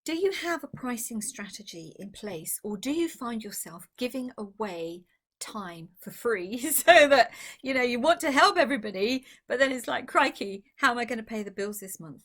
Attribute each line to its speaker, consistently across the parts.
Speaker 1: Do you have a pricing strategy in place, or do you find yourself giving away time for free so that you want to help everybody, but then it's like, crikey, how am I going to pay the bills this month?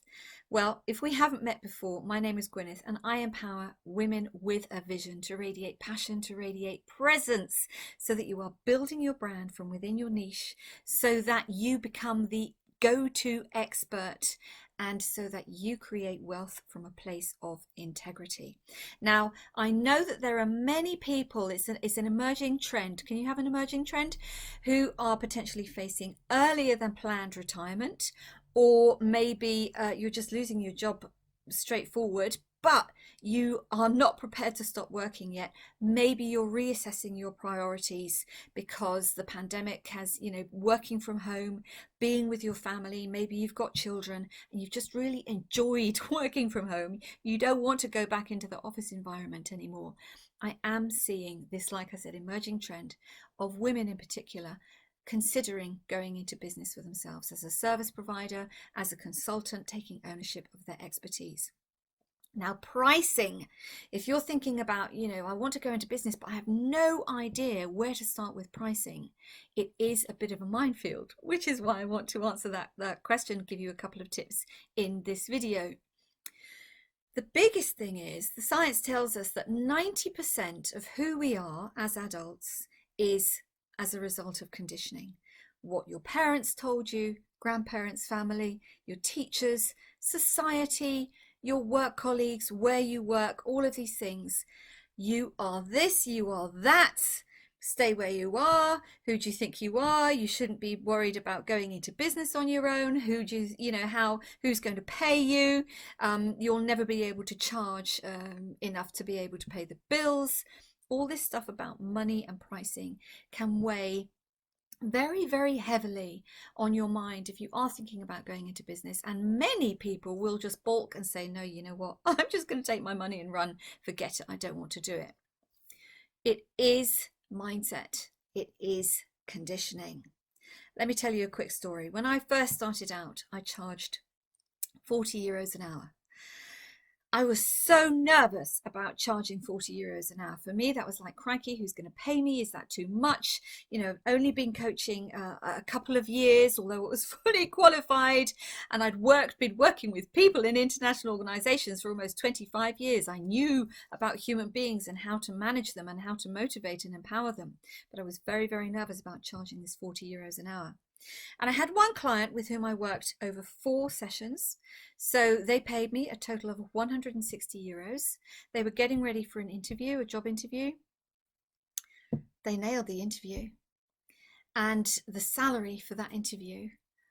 Speaker 1: Well, if we haven't met before, my name is Gwyneth and I empower women with a vision to radiate passion, to radiate presence, so that you are building your brand from within your niche, so that you become the go-to expert, and so that you create wealth from a place of integrity. Now, I know that there are many people, it's an emerging trend. Can you have an emerging trend? Who are potentially facing earlier than planned retirement, or maybe you're just losing your job straightforward, but you are not prepared to stop working yet. Maybe you're reassessing your priorities because the pandemic has, working from home, being with your family, maybe you've got children and you've just really enjoyed working from home. You don't want to go back into the office environment anymore. I am seeing this, like I said, emerging trend of women in particular considering going into business for themselves as a service provider, as a consultant, taking ownership of their expertise. Now, pricing, if you're thinking about, I want to go into business, but I have no idea where to start with pricing, it is a bit of a minefield, which is why I want to answer that question, give you a couple of tips in this video. The biggest thing is the science tells us that 90% of who we are as adults is as a result of conditioning. What your parents told you, grandparents, family, your teachers, society, your work colleagues, where you work, all of these things. You are this, you are that. Stay where you are. Who do you think you are? You shouldn't be worried about going into business on your own. Who's going to pay you? You'll never be able to charge enough to be able to pay the bills. All this stuff about money and pricing can weigh very, very heavily on your mind if you are thinking about going into business. And many people will just balk and say, no, you know what, I'm just going to take my money and run. Forget it. I don't want to do it. It is mindset. It is conditioning. Let me tell you a quick story. When I first started out, I charged 40 euros an hour. I was so nervous about charging 40 euros an hour. For me, that was like, crikey, who's going to pay me? Is that too much? Only been coaching a couple of years, although it was fully qualified. And I'd been working with people in international organizations for almost 25 years. I knew about human beings and how to manage them and how to motivate and empower them. But I was very, very nervous about charging this 40 euros an hour. And I had one client with whom I worked over 4 sessions. So they paid me a total of 160 euros. They were getting ready for an interview, a job interview. They nailed the interview. And the salary for that interview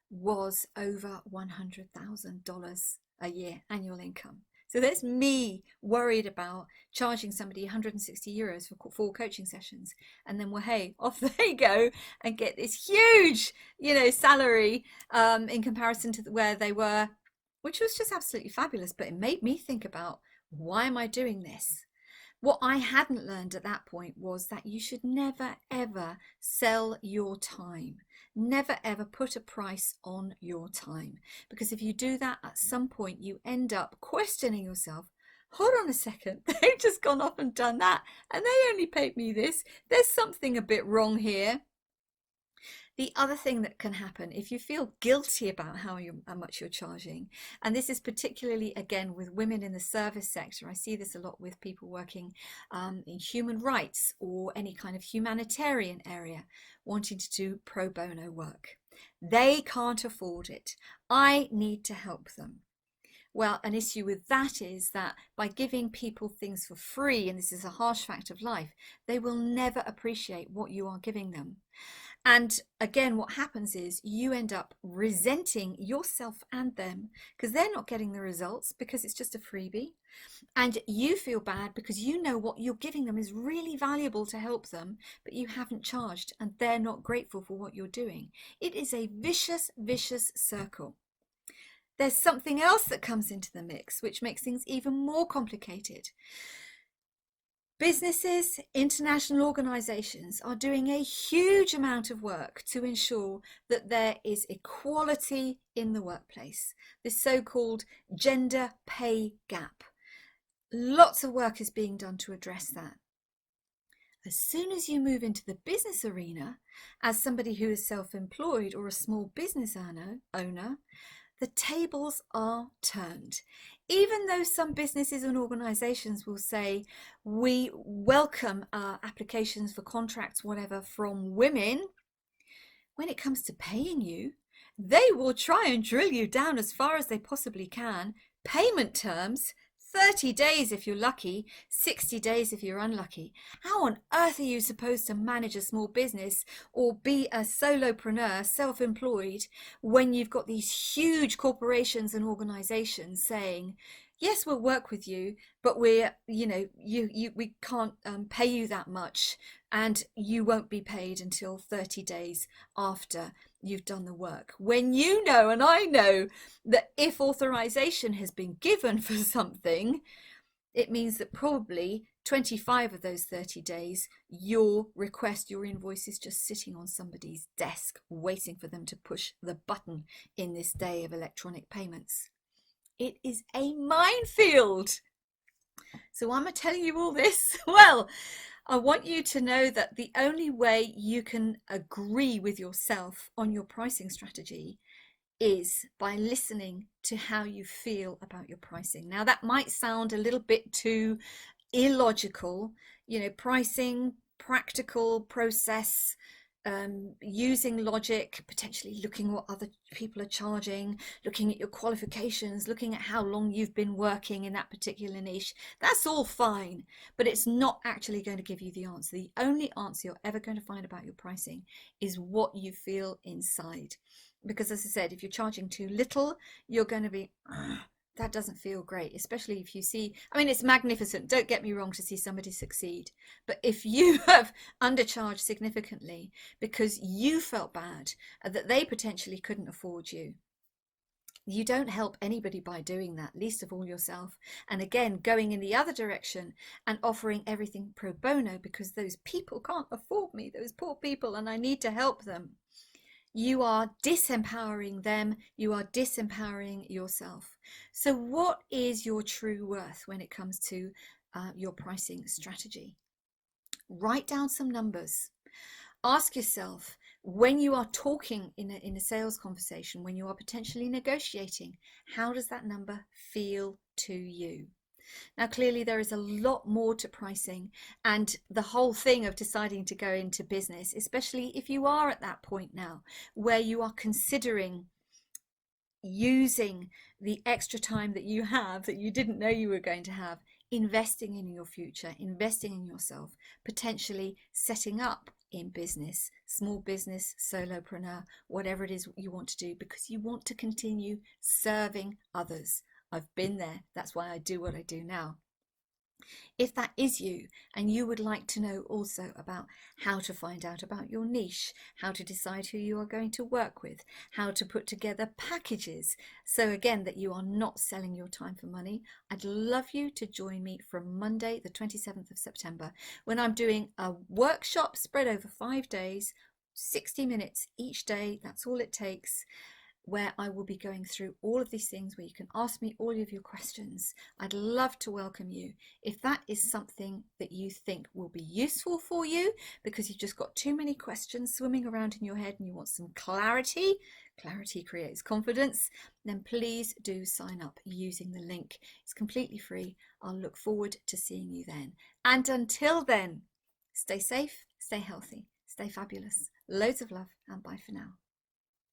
Speaker 1: was over $100,000 a year annual income. So there's me worried about charging somebody 160 euros for 4 coaching sessions. And then, well, hey, off they go and get this huge, salary in comparison to where they were, which was just absolutely fabulous. But it made me think about, why am I doing this? What I hadn't learned at that point was that you should never, ever sell your time. Never, ever put a price on your time. Because if you do that, at some point you end up questioning yourself. Hold on a second, they've just gone off and done that, and they only paid me this. There's something a bit wrong here. The other thing that can happen, if you feel guilty about how much you're charging, and this is particularly, again, with women in the service sector, I see this a lot with people working in human rights or any kind of humanitarian area, wanting to do pro bono work. They can't afford it. I need to help them. Well, an issue with that is that by giving people things for free, and this is a harsh fact of life, they will never appreciate what you are giving them. And again, what happens is you end up resenting yourself and them because they're not getting the results because it's just a freebie. And you feel bad because you know what you're giving them is really valuable to help them, but you haven't charged and they're not grateful for what you're doing. It is a vicious, vicious circle. There's something else that comes into the mix, which makes things even more complicated. Businesses, international organizations are doing a huge amount of work to ensure that there is equality in the workplace, this so-called gender pay gap. Lots of work is being done to address that. As soon as you move into the business arena, as somebody who is self-employed or a small business owner, the tables are turned. Even though some businesses and organizations will say, we welcome applications for contracts, whatever, from women, when it comes to paying you, they will try and drill you down as far as they possibly can. Payment terms, 30 days if you're lucky, 60 days if you're unlucky. How on earth are you supposed to manage a small business or be a solopreneur, self-employed, when you've got these huge corporations and organizations saying, yes, we'll work with you, but we can't pay you that much, and you won't be paid until 30 days after you've done the work. When you know, and I know, that if authorization has been given for something, it means that probably 25 of those 30 days, your request, your invoice is just sitting on somebody's desk, waiting for them to push the button in this day of electronic payments. It is a minefield. So why am I telling you all this? Well, I want you to know that the only way you can agree with yourself on your pricing strategy is by listening to how you feel about your pricing. Now, that might sound a little bit too illogical, pricing, practical process, using logic, potentially looking at what other people are charging, looking at your qualifications, looking at how long you've been working in that particular niche. That's all fine, but it's not actually going to give you the answer. The only answer you're ever going to find about your pricing is what you feel inside. Because as I said, if you're charging too little, you're going to be, that doesn't feel great, especially if you see, it's magnificent, don't get me wrong, to see somebody succeed. But if you have undercharged significantly because you felt bad that they potentially couldn't afford you, you don't help anybody by doing that, least of all yourself. And again, going in the other direction and offering everything pro bono because those people can't afford me, those poor people, and I need to help them. You are disempowering them, you are disempowering yourself. So what is your true worth when it comes to your pricing strategy? Write down some numbers. Ask yourself, when you are talking in a sales conversation, when you are potentially negotiating, how does that number feel to you? Now, clearly there is a lot more to pricing, and the whole thing of deciding to go into business, especially if you are at that point now where you are considering using the extra time that you have that you didn't know you were going to have, investing in your future, investing in yourself, potentially setting up in business, small business, solopreneur, whatever it is you want to do, because you want to continue serving others. I've been there. That's why I do what I do now. If that is you, and you would like to know also about how to find out about your niche, how to decide who you are going to work with, how to put together packages, so again that you are not selling your time for money, I'd love you to join me from Monday the 27th of September when I'm doing a workshop spread over 5 days, 60 minutes each day. That's all it takes, where I will be going through all of these things, where you can ask me all of your questions. I'd love to welcome you. If that is something that you think will be useful for you, because you've just got too many questions swimming around in your head and you want some clarity, clarity creates confidence, then please do sign up using the link. It's completely free. I'll look forward to seeing you then. And until then, stay safe, stay healthy, stay fabulous. Loads of love, and bye for now.